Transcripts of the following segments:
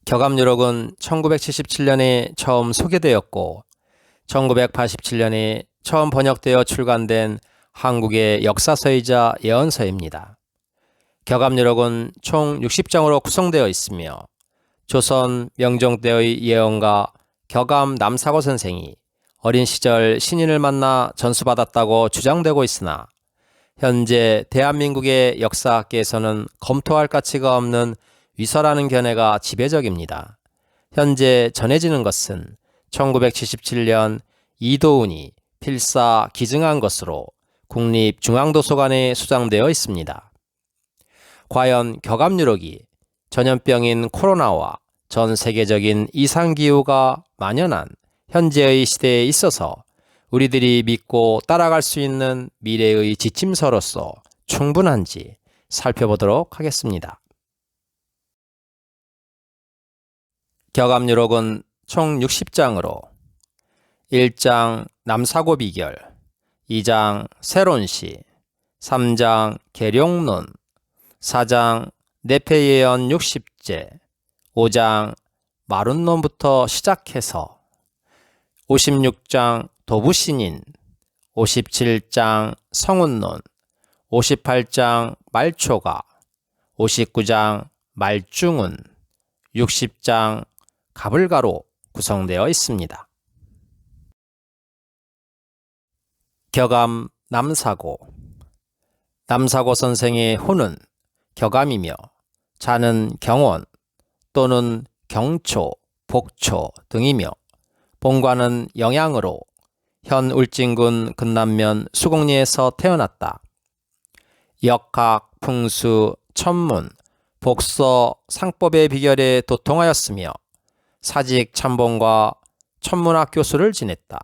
격암유록은 1977년에 처음 소개되었고 1987년에 처음 번역되어 출간된 한국의 역사서이자 예언서입니다. 격암유록은 총 60장으로 구성되어 있으며 조선 명종 때의 예언가 격암 남사고 선생이 어린 시절 신인을 만나 전수받았다고 주장되고 있으나 현재 대한민국의 역사학계에서는 검토할 가치가 없는 위서라는 견해가 지배적입니다. 현재 전해지는 것은 1977년 이도운이 필사 기증한 것으로 국립중앙도서관에 수장되어 있습니다. 과연 격암유록이 전염병인 코로나와 전 세계적인 이상기후가 만연한 현재의 시대에 있어서 우리들이 믿고 따라갈 수 있는 미래의 지침서로서 충분한지 살펴보도록 하겠습니다. 격암유록은 총 60장으로 1장 남사고 비결, 2장 세론시, 3장 계룡론, 4장 내폐예언 60제, 5장 마룬론부터 시작해서 56장 도부신인, 57장 성운론, 58장 말초가, 59장 말중운, 60장 가불가로 구성되어 있습니다. 격암 남사고. 남사고 선생의 호는 격암이며 자는 경원 또는 경초, 복초 등이며 본관은 영양으로 현 울진군 금남면 수곡리에서 태어났다. 역학, 풍수, 천문, 복서, 상법의 비결에 도통하였으며 사직 참봉과 천문학 교수를 지냈다.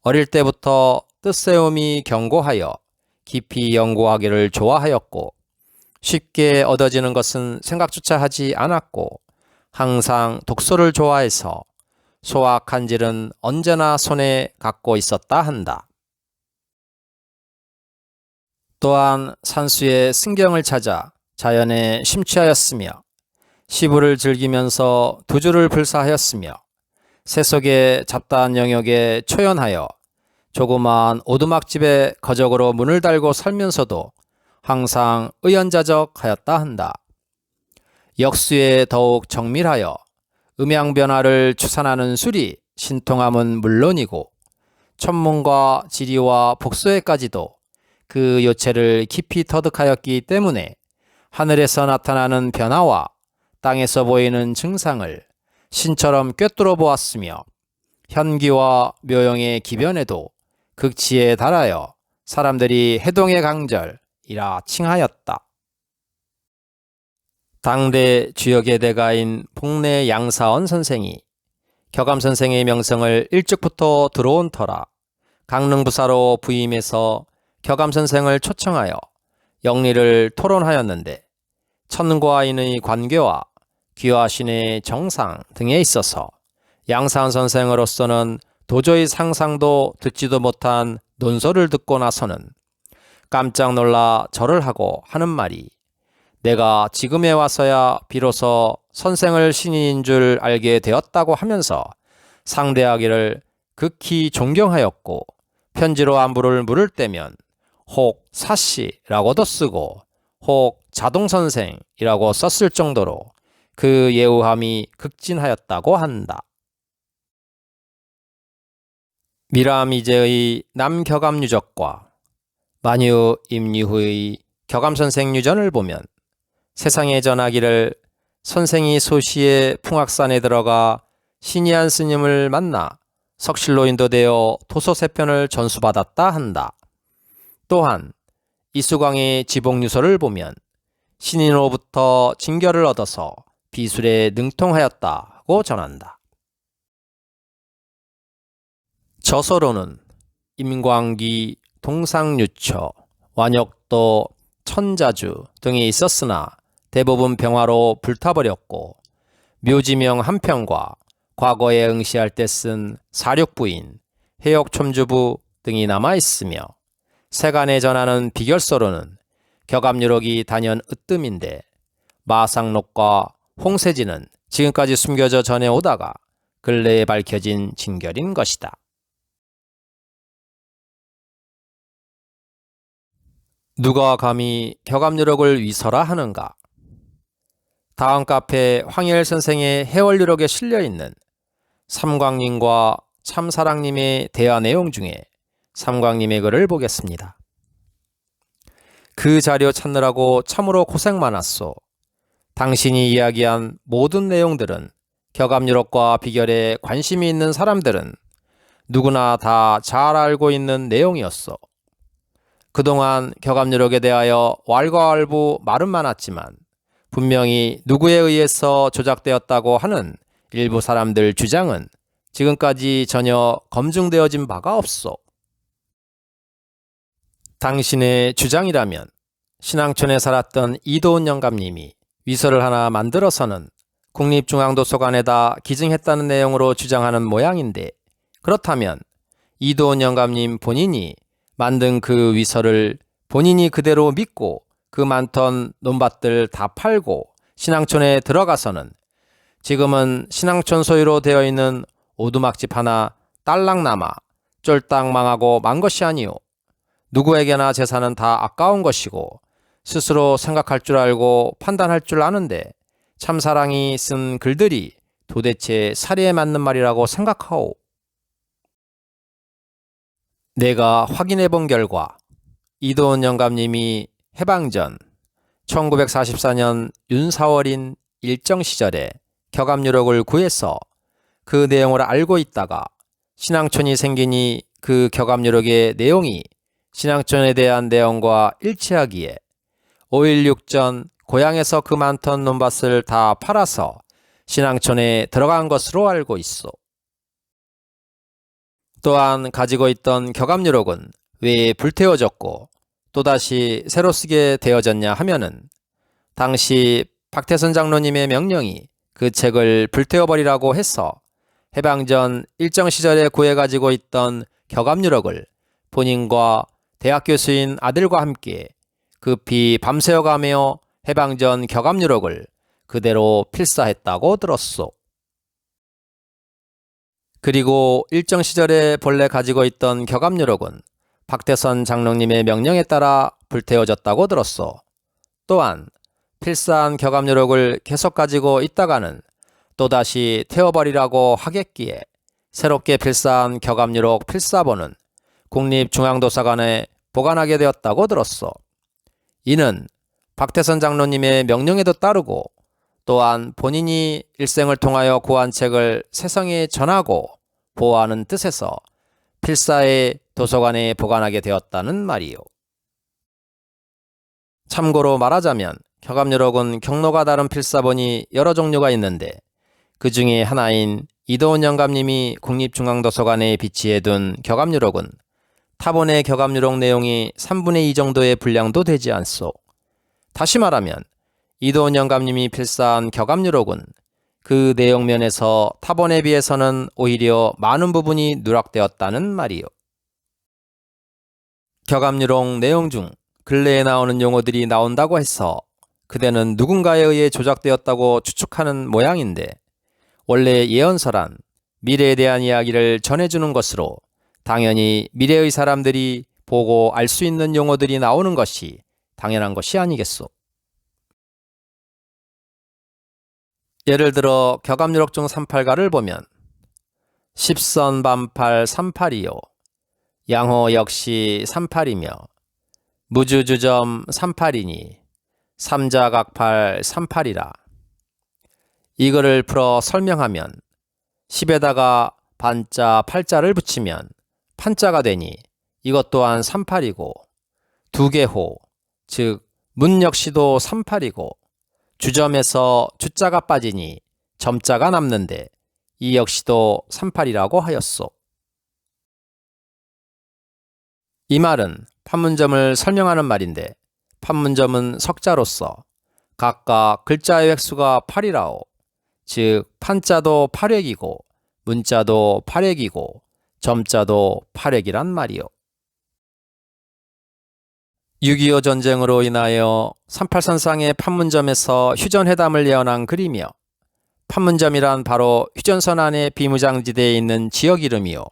어릴 때부터 뜻세움이 견고하여 깊이 연구하기를 좋아하였고 쉽게 얻어지는 것은 생각조차 하지 않았고 항상 독서를 좋아해서 소학한질은 언제나 손에 갖고 있었다 한다. 또한 산수의 승경을 찾아 자연에 심취하였으며 시부를 즐기면서 두주를 불사하였으며 세속의 잡다한 영역에 초연하여 조그마한 오두막집에 거적으로 문을 달고 살면서도 항상 의연자적하였다 한다. 역수에 더욱 정밀하여 음양변화를 추산하는 술이 신통함은 물론이고 천문과 지리와 복서에까지도 그 요체를 깊이 터득하였기 때문에 하늘에서 나타나는 변화와 땅에서 보이는 증상을 신처럼 꿰뚫어 보았으며 현기와 묘용의 기변에도 극치에 달하여 사람들이 해동의 강절이라 칭하였다. 당대 주역의 대가인 복례 양사원 선생이 격암 선생의 명성을 일찍부터 들어온 터라 강릉부사로 부임해서 격암 선생을 초청하여 영리를 토론하였는데 천과인의 관계와 귀화신의 정상 등에 있어서 양사원 선생으로서는 도저히 상상도 듣지도 못한 논설을 듣고 나서는 깜짝 놀라 절을 하고 하는 말이 내가 지금에 와서야 비로소 선생을 신인인 줄 알게 되었다고 하면서 상대하기를 극히 존경하였고 편지로 안부를 물을 때면 혹 사씨라고도 쓰고 혹 자동선생이라고 썼을 정도로 그 예우함이 극진하였다고 한다. 미라미제의 남격암유적과 만유 임리후의 격암선생유전을 보면 세상에 전하기를 선생이 소시의 풍악산에 들어가 신이한 스님을 만나 석실로 인도되어 도서 3편을 전수받았다 한다. 또한 이수광의 지복유서를 보면 신인으로부터 징결을 얻어서 비술에 능통하였다고 전한다. 저서로는 임광기, 동상유처, 완역도, 천자주 등이 있었으나 대부분 병화로 불타버렸고 묘지명 한 편과 과거에 응시할 때 쓴 사륙부인, 해역촌주부 등이 남아있으며 세간에 전하는 비결서로는 격암유록이 단연 으뜸인데 마상록과 홍세지는 지금까지 숨겨져 전해오다가 근래에 밝혀진 진결인 것이다. 누가 감히 격압유록을 위서라 하는가? 다음 카페 황희열 선생의 해월유록에 실려있는 삼광님과 참사랑님의 대화 내용 중에 삼광님의 글을 보겠습니다. 그 자료 찾느라고 참으로 고생 많았소. 당신이 이야기한 모든 내용들은 격압유록과 비결에 관심이 있는 사람들은 누구나 다 잘 알고 있는 내용이었소. 그동안 격압유록에 대하여 왈가왈부 말은 많았지만 분명히 누구에 의해서 조작되었다고 하는 일부 사람들 주장은 지금까지 전혀 검증되어진 바가 없소. 당신의 주장이라면 신앙촌에 살았던 이도훈 영감님이 위서를 하나 만들어서는 국립중앙도서관에다 기증했다는 내용으로 주장하는 모양인데, 그렇다면 이도훈 영감님 본인이 만든 그 위서를 본인이 그대로 믿고 그 많던 논밭들 다 팔고 신앙촌에 들어가서는 지금은 신앙촌 소유로 되어 있는 오두막집 하나 딸랑 남아 쫄딱 망하고 만 것이 아니오. 누구에게나 재산은 다 아까운 것이고 스스로 생각할 줄 알고 판단할 줄 아는데 참사랑이 쓴 글들이 도대체 사리에 맞는 말이라고 생각하오. 내가 확인해 본 결과 이도훈 영감님이 해방 전 1944년 윤사월인 일정 시절에 격압유록을 구해서 그 내용을 알고 있다가 신앙촌이 생기니 그 격압유록의 내용이 신앙촌에 대한 내용과 일치하기에 5.16 전 고향에서 그 많던 논밭을 다 팔아서 신앙촌에 들어간 것으로 알고 있어. 또한 가지고 있던 격압유록은 왜 불태워졌고 또다시 새로 쓰게 되어졌냐 하면은 당시 박태선 장로님의 명령이 그 책을 불태워버리라고 해서 해방 전 일정 시절에 구해가지고 있던 격압유록을 본인과 대학 교수인 아들과 함께 급히 밤새워가며 해방 전 격압유록을 그대로 필사했다고 들었소. 그리고 일정 시절에 본래 가지고 있던 격압유록은 박태선 장로님의 명령에 따라 불태워졌다고 들었소. 또한 필사한 격압유록을 계속 가지고 있다가는 또다시 태워버리라고 하겠기에 새롭게 필사한 격압유록 필사본은 국립중앙도서관에 보관하게 되었다고 들었소. 이는 박태선 장로님의 명령에도 따르고 또한 본인이 일생을 통하여 구한 책을 세상에 전하고 보호하는 뜻에서 필사의 도서관에 보관하게 되었다는 말이요. 참고로 말하자면 격압유록은 경로가 다른 필사본이 여러 종류가 있는데 그 중에 하나인 이도훈 영감님이 국립중앙도서관에 비치해둔 격압유록은 타본의 격압유록 내용이 3분의 2 정도의 분량도 되지 않소. 다시 말하면 이도훈 영감님이 필사한 격압유록은 그 내용면에서 타본에 비해서는 오히려 많은 부분이 누락되었다는 말이요. 격압유록 내용 중 근래에 나오는 용어들이 나온다고 해서 그대는 누군가에 의해 조작되었다고 추측하는 모양인데, 원래 예언서란 미래에 대한 이야기를 전해주는 것으로 당연히 미래의 사람들이 보고 알 수 있는 용어들이 나오는 것이 당연한 것이 아니겠소. 예를 들어 격압유록 중 38가를 보면 십선 반팔 38이요. 양호 역시 38이며 무주주점 38이니 삼자각팔 38이라. 이거를 풀어 설명하면 10에다가 반자 팔자를 붙이면 판자가 되니 이것 또한 38이고 두개호 즉 문 역시도 38이고 주점에서 주자가 빠지니 점자가 남는데 이 역시도 38이라고 하였소. 이 말은 판문점을 설명하는 말인데 판문점은 석자로서 각각 글자의 획수가 8이라오. 즉 판자도 8획이고 문자도 8획이고 점자도 8획이란 말이요. 6.25 전쟁으로 인하여 38선상의 판문점에서 휴전회담을 예언한 글이며 판문점이란 바로 휴전선 안에 비무장지대에 있는 지역 이름이요.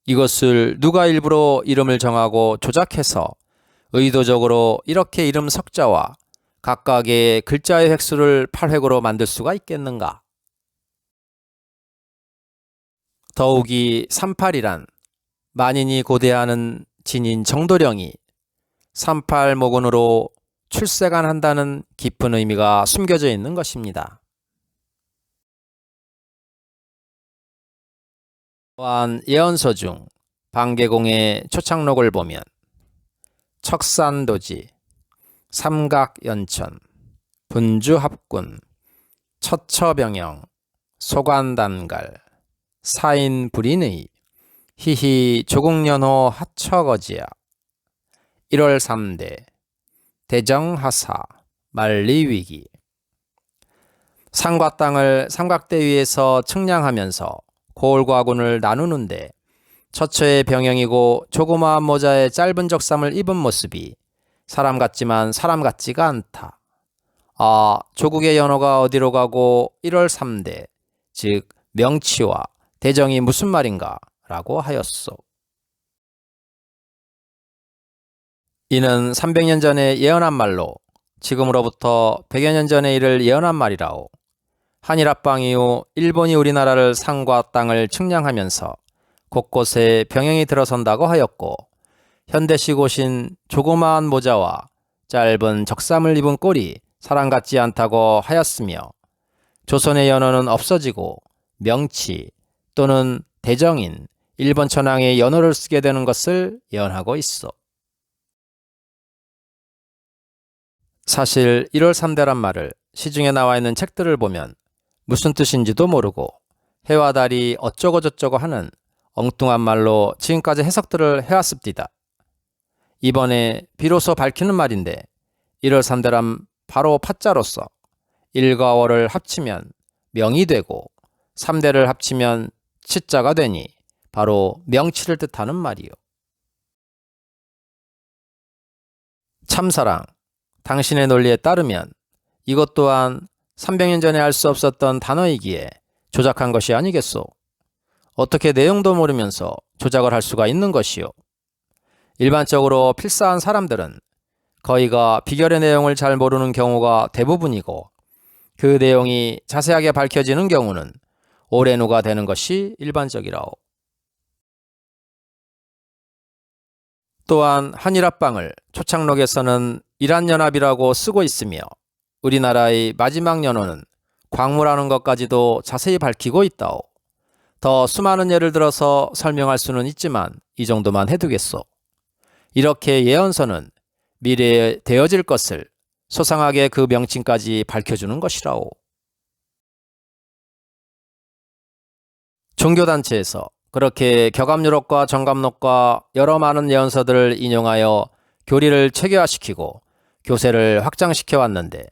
이것을 누가 일부러 이름을 정하고 조작해서 의도적으로 이렇게 이름 석자와 각각의 글자의 획수를 8획으로 만들 수가 있겠는가? 더욱이 38이란 만인이 고대하는 진인 정도령이 38모군으로 출세간한다는 깊은 의미가 숨겨져 있는 것입니다. 또한 예언서 중 방계공의 초창록을 보면 척산도지, 삼각연천, 분주합군, 처처병영, 소관단갈, 사인불인의, 희희 조국연호 하처거지야, 1월 3대, 대정하사, 만리위기. 산과 땅을 삼각대 위에서 측량하면서 고을과군을 나누는데 처처의 병영이고 조그마한 모자에 짧은 적삼을 입은 모습이 사람 같지만 사람 같지가 않다. 아, 조국의 연호가 어디로 가고 1월 3대, 즉 명치와 대정이 무슨 말인가? 라고 하였소. 이는 300년 전에 예언한 말로 지금으로부터 100여 년 전의 일을 예언한 말이라오. 한일합방 이후 일본이 우리나라를 산과 땅을 측량하면서 곳곳에 병영이 들어선다고 하였고, 현대식 옷인 조그마한 모자와 짧은 적삼을 입은 꼴이 사람 같지 않다고 하였으며, 조선의 연호는 없어지고 명치 또는 대정인 일본 천황의 연호를 쓰게 되는 것을 예언하고 있어. 사실 1월 3대란 말을 시중에 나와 있는 책들을 보면 무슨 뜻인지도 모르고 해와 달이 어쩌고 저쩌고 하는 엉뚱한 말로 지금까지 해석들을 해왔습니다. 이번에 비로소 밝히는 말인데 1월 3대란 바로 파자로서 1과 월을 합치면 명이 되고 3대를 합치면 치자가 되니 바로 명치를 뜻하는 말이요. 참사랑, 당신의 논리에 따르면 이것 또한 300년 전에 알 수 없었던 단어이기에 조작한 것이 아니겠소? 어떻게 내용도 모르면서 조작을 할 수가 있는 것이요? 일반적으로 필사한 사람들은 거의가 비결의 내용을 잘 모르는 경우가 대부분이고, 그 내용이 자세하게 밝혀지는 경우는 오래누가 되는 것이 일반적이라오. 또한 한일합방을 초창록에서는 이란연합이라고 쓰고 있으며, 우리나라의 마지막 연호는 광무라는 것까지도 자세히 밝히고 있다오. 더 수많은 예를 들어서 설명할 수는 있지만 이 정도만 해두겠소. 이렇게 예언서는 미래에 되어질 것을 소상하게 그 명칭까지 밝혀주는 것이라오. 종교단체에서 그렇게 격압유록과 정감록과 여러 많은 예언서들을 인용하여 교리를 체계화시키고 교세를 확장시켜 왔는데,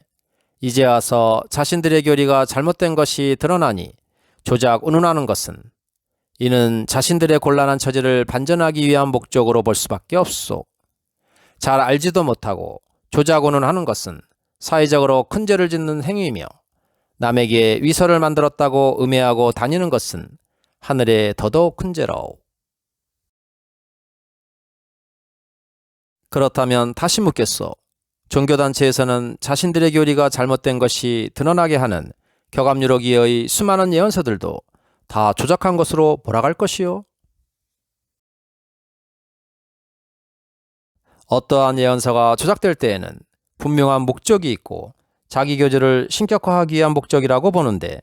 이제 와서 자신들의 교리가 잘못된 것이 드러나니 조작 운운하는 것은, 이는 자신들의 곤란한 처지를 반전하기 위한 목적으로 볼 수밖에 없소. 잘 알지도 못하고 조작 운운하는 것은 사회적으로 큰 죄를 짓는 행위이며, 남에게 위설을 만들었다고 음해하고 다니는 것은 하늘에 더더욱 큰 죄라오. 그렇다면 다시 묻겠소. 종교단체에서는 자신들의 교리가 잘못된 것이 드러나게 하는 격압유록이의 수많은 예언서들도 다 조작한 것으로 몰아갈 것이요? 어떠한 예언서가 조작될 때에는 분명한 목적이 있고 자기 교주를 신격화하기 위한 목적이라고 보는데,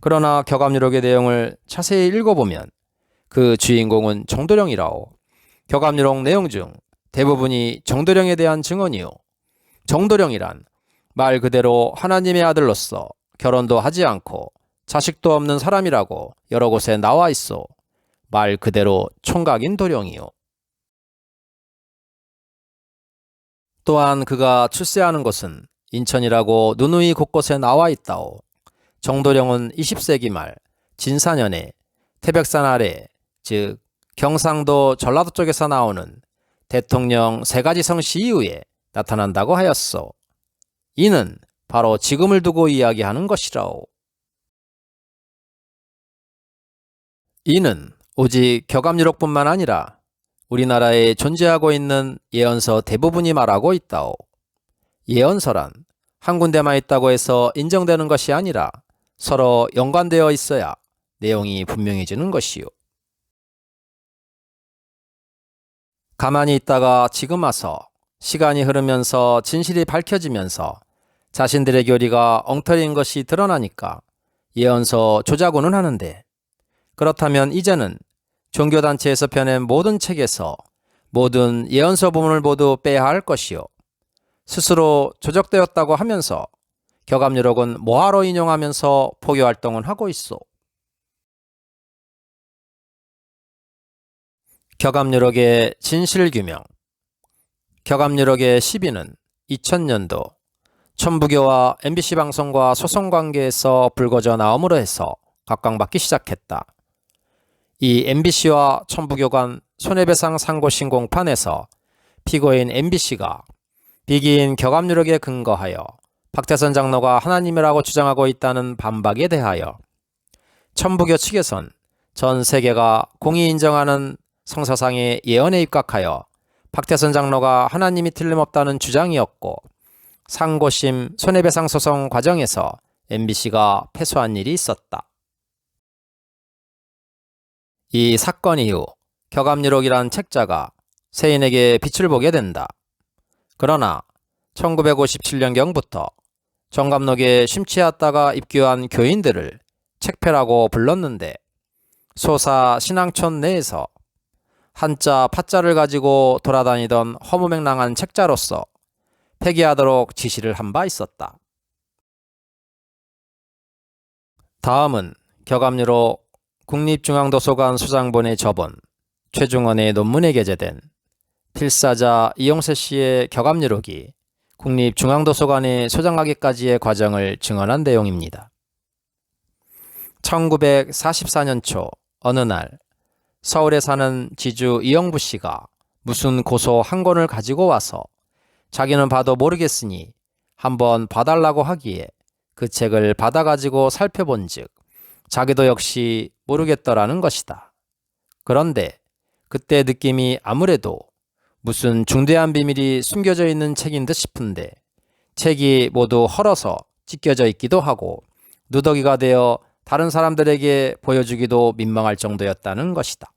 그러나 격압유록의 내용을 자세히 읽어보면 그 주인공은 정도령이라오. 격압유록 내용 중 대부분이 정도령에 대한 증언이요. 정도령이란 말 그대로 하나님의 아들로서 결혼도 하지 않고 자식도 없는 사람이라고 여러 곳에 나와 있어 말 그대로 총각인 도령이요. 또한 그가 출세하는 곳은 인천이라고 누누이 곳곳에 나와 있다오. 정도령은 20세기 말 진사년에 태백산 아래, 즉 경상도 전라도 쪽에서 나오는 대통령 세가지 성씨 이후에 나타난다고 하였소. 이는 바로 지금을 두고 이야기하는 것이라오. 이는 오직 격압유록뿐만 아니라 우리나라에 존재하고 있는 예언서 대부분이 말하고 있다오. 예언서란 한 군데만 있다고 해서 인정되는 것이 아니라 서로 연관되어 있어야 내용이 분명해지는 것이요. 가만히 있다가 지금 와서 시간이 흐르면서 진실이 밝혀지면서 자신들의 교리가 엉터리인 것이 드러나니까 예언서 조작오는 하는데, 그렇다면 이제는 종교단체에서 펴낸 모든 책에서 모든 예언서 부분을 모두 빼야 할 것이요. 스스로 조작되었다고 하면서 격압유록은 뭐하러 인용하면서 포교활동은 하고 있어. 격압유록의 진실규명. 격압유록의 시비는 2000년도 천부교와 MBC 방송과 소송관계에서 불거져 나옴으로 해서 각광받기 시작했다. 이 MBC와 천부교 간 손해배상 상고심 공판에서 피고인 MBC가 비기인 격압유록에 근거하여 박태선 장로가 하나님이라고 주장하고 있다는 반박에 대하여 천부교 측에선 전 세계가 공히 인정하는 성서상의 예언에 입각하여 박태선 장로가 하나님이 틀림없다는 주장이었고, 상고심 손해배상 소송 과정에서 MBC가 패소한 일이 있었다. 이 사건 이후 격압유록이란 책자가 세인에게 빛을 보게 된다. 그러나 1957년경부터 정감록에 심취했다가 입교한 교인들을 책폐라고 불렀는데, 소사 신앙촌 내에서 한자 파자를 가지고 돌아다니던 허무맹랑한 책자로서 폐기하도록 지시를 한 바 있었다. 다음은 격압유록 국립중앙도서관 소장본에 접은 최중원의 논문에 게재된 필사자 이용세 씨의 격압유록이 국립중앙도서관에 소장하기까지의 과정을 증언한 내용입니다. 1944년 초 어느 날 서울에 사는 지주 이영부 씨가 무슨 고소 한 권을 가지고 와서 자기는 봐도 모르겠으니 한번 봐달라고 하기에 그 책을 받아가지고 살펴본즉 자기도 역시 모르겠더라는 것이다. 그런데 그때 느낌이 아무래도 무슨 중대한 비밀이 숨겨져 있는 책인 듯 싶은데, 책이 모두 헐어서 찢겨져 있기도 하고 누더기가 되어 다른 사람들에게 보여주기도 민망할 정도였다는 것이다.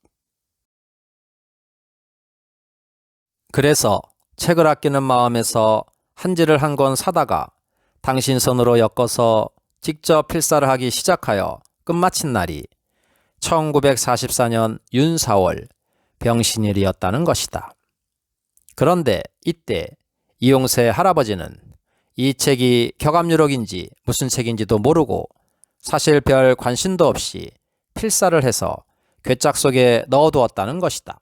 그래서 책을 아끼는 마음에서 한지를 한 권 사다가 당신 손으로 엮어서 직접 필사를 하기 시작하여 끝마친 날이 1944년 윤 4월 병신일이었다는 것이다. 그런데 이때 이용세 할아버지는 이 책이 격압유록인지 무슨 책인지도 모르고 사실 별 관심도 없이 필사를 해서 괴짝 속에 넣어두었다는 것이다.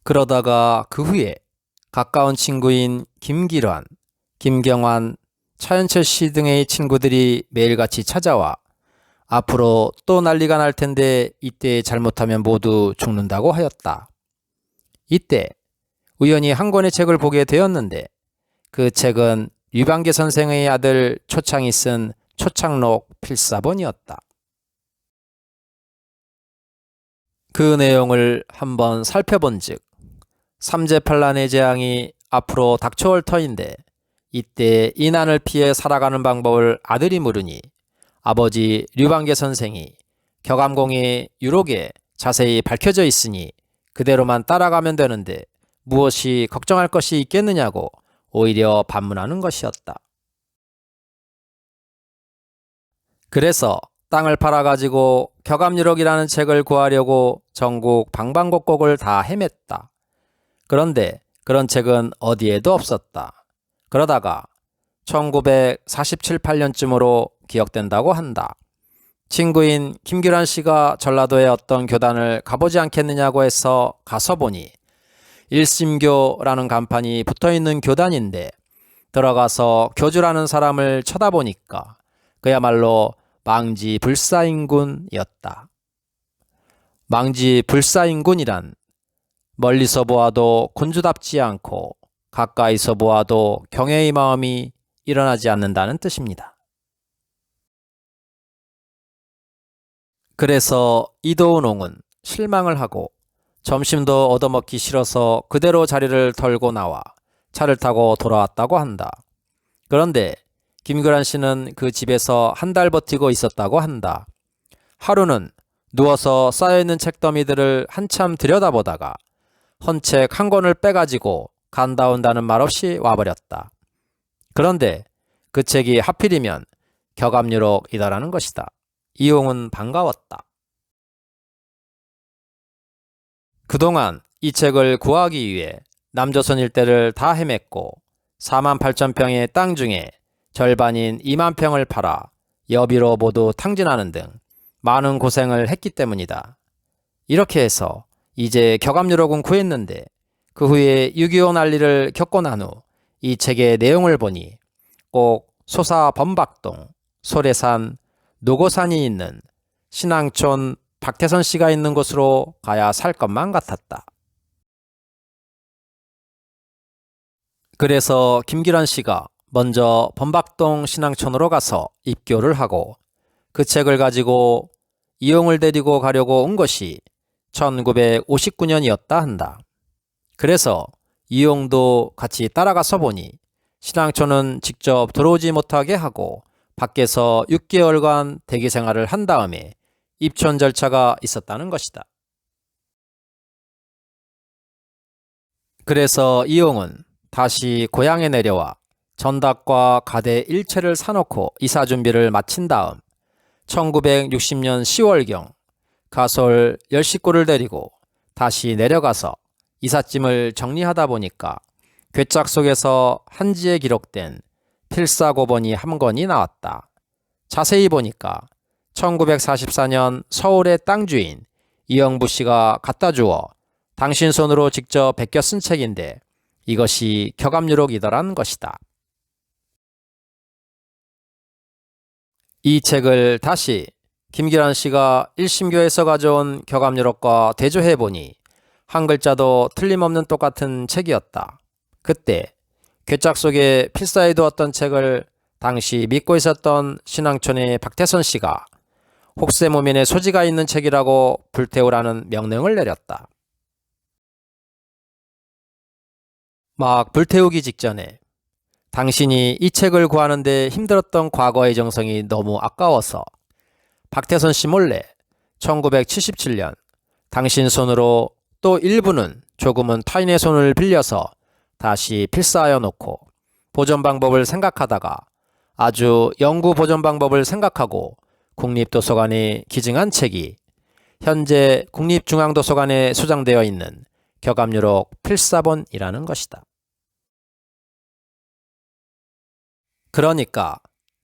그러다가 그 후에 가까운 친구인 김기환, 김경환, 차현철 씨 등의 친구들이 매일같이 찾아와 앞으로 또 난리가 날 텐데 이때 잘못하면 모두 죽는다고 하였다. 이때 우연히 한 권의 책을 보게 되었는데, 그 책은 류방계 선생의 아들 초창이 쓴 초창록 필사본이었다. 그 내용을 한번 살펴본즉 삼재팔란의 재앙이 앞으로 닥쳐올 터인데 이때 이 난을 피해 살아가는 방법을 아들이 물으니 아버지 류방계 선생이 격암공의 유록에 자세히 밝혀져 있으니 그대로만 따라가면 되는데 무엇이 걱정할 것이 있겠느냐고 오히려 반문하는 것이었다. 그래서 땅을 팔아가지고 격압유록이라는 책을 구하려고 전국 방방곡곡을 다 헤맸다. 그런데 그런 책은 어디에도 없었다. 그러다가 1947, 8년쯤으로 기억된다고 한다. 친구인 김규란 씨가 전라도의 어떤 교단을 가보지 않겠느냐고 해서 가서 보니 일심교라는 간판이 붙어있는 교단인데, 들어가서 교주라는 사람을 쳐다보니까 그야말로 망지불사인군이었다. 망지불사인군이란 멀리서 보아도 군주답지 않고 가까이서 보아도 경외의 마음이 일어나지 않는다는 뜻입니다. 그래서 이도운옹은 실망을 하고 점심도 얻어먹기 싫어서 그대로 자리를 털고 나와 차를 타고 돌아왔다고 한다. 그런데 김규란 씨는 그 집에서 한 달 버티고 있었다고 한다. 하루는 누워서 쌓여있는 책더미들을 한참 들여다보다가 헌책 한 권을 빼가지고 간다 온다는 말 없이 와버렸다. 그런데 그 책이 하필이면 격압유록이더라는 것이다. 이용은 반가웠다. 그동안 이 책을 구하기 위해 남조선 일대를 다 헤맸고 48,000평의 땅 중에 절반인 2만 평을 팔아 여비로 모두 탕진하는 등 많은 고생을 했기 때문이다. 이렇게 해서 이제 격압유록은 구했는데 그 후에 6.25 난리를 겪고 난 후 이 책의 내용을 보니 꼭 소사 범박동, 소래산, 노고산이 있는 신앙촌 박태선 씨가 있는 곳으로 가야 살 것만 같았다. 그래서 김기란 씨가 먼저 범박동 신앙촌으로 가서 입교를 하고 그 책을 가지고 이용을 데리고 가려고 온 것이 1959년이었다 한다. 그래서 이용도 같이 따라가서 보니 신앙촌은 직접 들어오지 못하게 하고 밖에서 6개월간 대기 생활을 한 다음에 입촌 절차가 있었다는 것이다. 그래서 이용은 다시 고향에 내려와 전답과 가대 일체를 사놓고 이사 준비를 마친 다음 1960년 10월경 가솔 10식구를 데리고 다시 내려가서 이삿짐을 정리하다 보니까 괴짝 속에서 한지에 기록된 필사고본이 한 권이 나왔다. 자세히 보니까 1944년 서울의 땅 주인 이영부 씨가 갖다 주어 당신 손으로 직접 베껴 쓴 책인데 이것이 격압유록이더란 것이다. 이 책을 다시 김기란 씨가 1심교에서 가져온 격압유록과 대조해보니 한 글자도 틀림없는 똑같은 책이었다. 그때 괴짝 속에 필사해 두었던 책을 당시 믿고 있었던 신앙촌의 박태선 씨가 혹세무민의 소지가 있는 책이라고 불태우라는 명령을 내렸다. 막 불태우기 직전에 당신이 이 책을 구하는데 힘들었던 과거의 정성이 너무 아까워서 박태선 씨 몰래 1977년 당신 손으로 또 일부는 조금은 타인의 손을 빌려서 다시 필사하여 놓고 보존 방법을 생각하다가 아주 영구 보존 방법을 생각하고 국립도서관에 기증한 책이 현재 국립중앙도서관에 소장되어 있는 격압유록 필사본이라는 것이다. 그러니까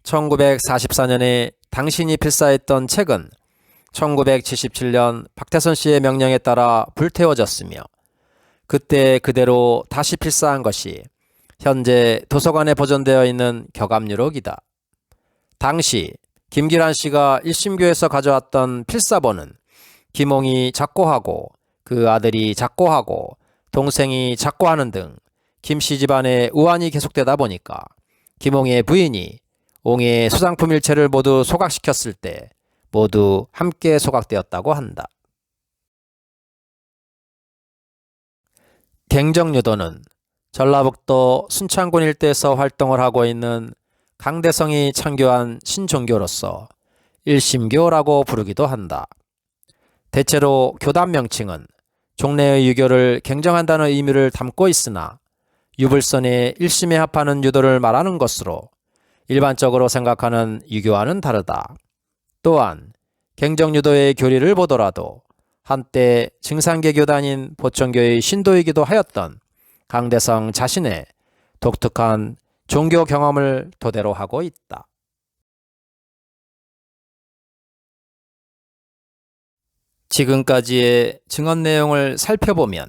1944년에 당신이 필사했던 책은 1977년 박태선 씨의 명령에 따라 불태워졌으며 그때 그대로 다시 필사한 것이 현재 도서관에 보존되어 있는 격압유록이다. 당시 김기란 씨가 1심교에서 가져왔던 필사본은 김홍이 작고하고 그 아들이 작고하고 동생이 작고하는 등 김씨 집안의 우환이 계속되다 보니까 김홍의 부인이 옹의 소장품 일체를 모두 소각시켰을 때 모두 함께 소각되었다고 한다. 갱정유도는 전라북도 순창군 일대에서 활동을 하고 있는 강대성이 창교한 신종교로서 일심교라고 부르기도 한다. 대체로 교단 명칭은 종래의 유교를 갱정한다는 의미를 담고 있으나 유불선의 일심에 합하는 유도를 말하는 것으로 일반적으로 생각하는 유교와는 다르다. 또한 갱정유도의 교리를 보더라도 한때 증산계 교단인 보천교의 신도이기도 하였던 강대성 자신의 독특한 종교 경험을 토대로 하고 있다. 지금까지의 증언 내용을 살펴보면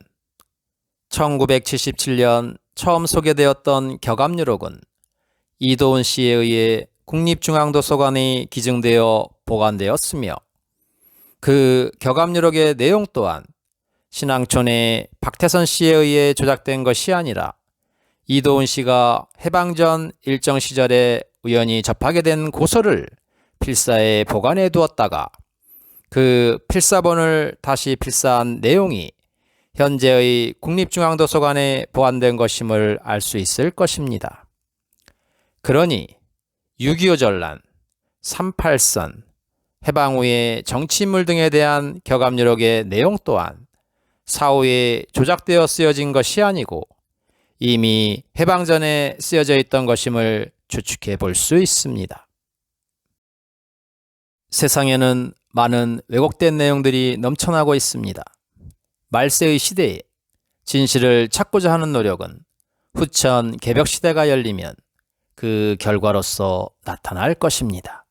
1977년 처음 소개되었던 격압유록은 이도운 씨에 의해 국립중앙도서관에 기증되어 보관되었으며 그 격압유록의 내용 또한 신앙촌의 박태선 씨에 의해 조작된 것이 아니라 이도운 씨가 해방 전 일정 시절에 우연히 접하게 된 고서를 필사에 보관해 두었다가 그 필사본을 다시 필사한 내용이 현재의 국립중앙도서관에 보관된 것임을 알 수 있을 것입니다. 그러니 6.25 전란, 38선, 해방 후의 정치인물 등에 대한 격압유록의 내용 또한 사후에 조작되어 쓰여진 것이 아니고 이미 해방 전에 쓰여져 있던 것임을 추측해 볼 수 있습니다. 세상에는 많은 왜곡된 내용들이 넘쳐나고 있습니다. 말세의 시대에 진실을 찾고자 하는 노력은 후천 개벽시대가 열리면 그 결과로서 나타날 것입니다.